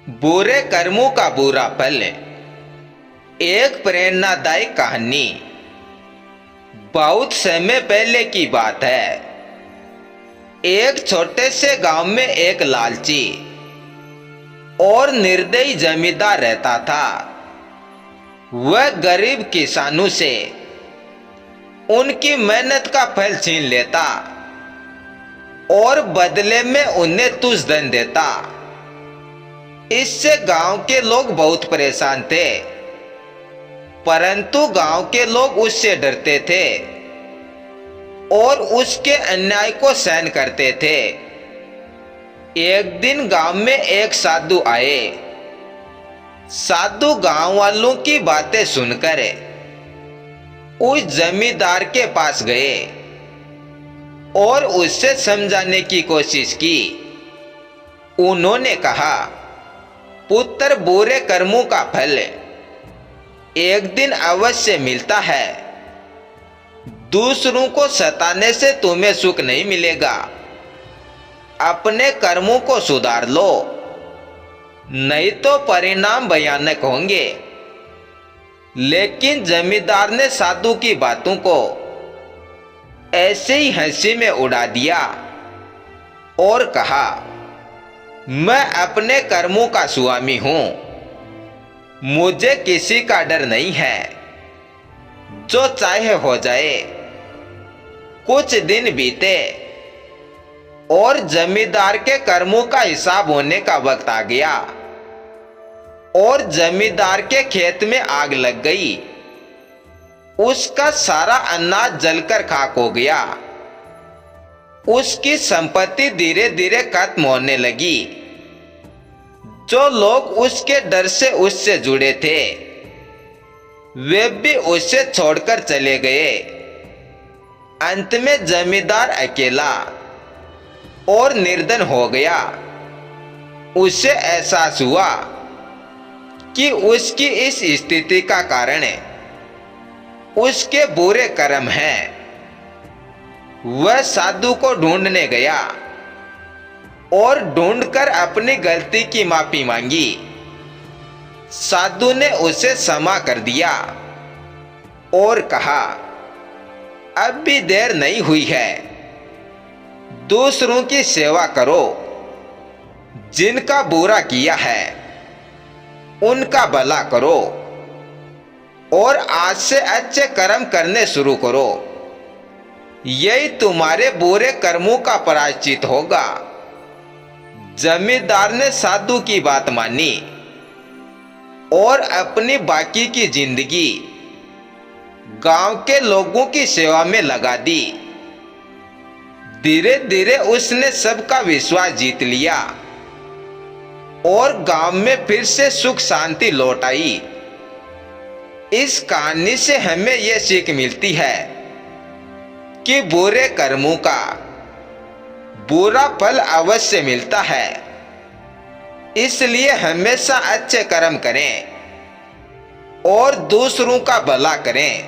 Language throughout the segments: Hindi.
बुरे कर्मों का बुरा फल। एक प्रेरणादायी कहानी। बहुत समय पहले की बात है। एक छोटे से गांव में एक लालची और निर्दयी जमींदार रहता था। वह गरीब किसानों से उनकी मेहनत का फल छीन लेता और बदले में उन्हें तुच्छ धन देता। इससे गांव के लोग बहुत परेशान थे, परंतु गांव के लोग उससे डरते थे और उसके अन्याय को सहन करते थे। एक दिन गांव में एक साधु आए। साधु गांव वालों की बातें सुनकर उस जमींदार के पास गए और उससे समझाने की कोशिश की। उन्होंने कहा, पुत्र, बुरे कर्मों का फल एक दिन अवश्य मिलता है। दूसरों को सताने से तुम्हें सुख नहीं मिलेगा। अपने कर्मों को सुधार लो, नहीं तो परिणाम भयानक होंगे। लेकिन जमींदार ने साधु की बातों को ऐसे ही हंसी में उड़ा दिया और कहा, मैं अपने कर्मों का स्वामी हूं, मुझे किसी का डर नहीं है। जो चाहे हो जाए। कुछ दिन बीते और जमींदार के कर्मों का हिसाब होने का वक्त आ गया और जमींदार के खेत में आग लग गई। उसका सारा अनाज जलकर खाक हो गया। उसकी संपत्ति धीरे धीरे खत्म होने लगी। जो लोग उसके डर से उससे जुड़े थे, वे भी उसे छोड़कर चले गए। अंत में जमींदार अकेला और निर्धन हो गया। उसे एहसास हुआ कि उसकी इस स्थिति का कारण उसके बुरे कर्म हैं। वह साधु को ढूंढने गया और ढूंढकर अपनी गलती की माफी मांगी। साधु ने उसे क्षमा कर दिया और कहा, अब भी देर नहीं हुई है। दूसरों की सेवा करो। जिनका बुरा किया है उनका भला करो और आज से अच्छे कर्म करने शुरू करो। यही तुम्हारे बुरे कर्मों का प्रायश्चित होगा। जमींदार ने साधु की बात मानी और अपनी बाकी की जिंदगी गांव के लोगों की सेवा में लगा दी। धीरे धीरे उसने सबका विश्वास जीत लिया और गांव में फिर से सुख शांति लौट आई। इस कहानी से हमें यह सीख मिलती है कि बुरे कर्मों का बुरा फल अवश्य मिलता है। इसलिए हमेशा अच्छे कर्म करें और दूसरों का भला करें,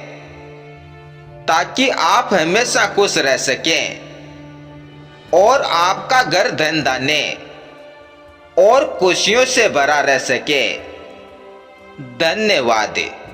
ताकि आप हमेशा खुश रह सकें और आपका घर धन धान्य और खुशियों से भरा रह सके। धन्यवाद।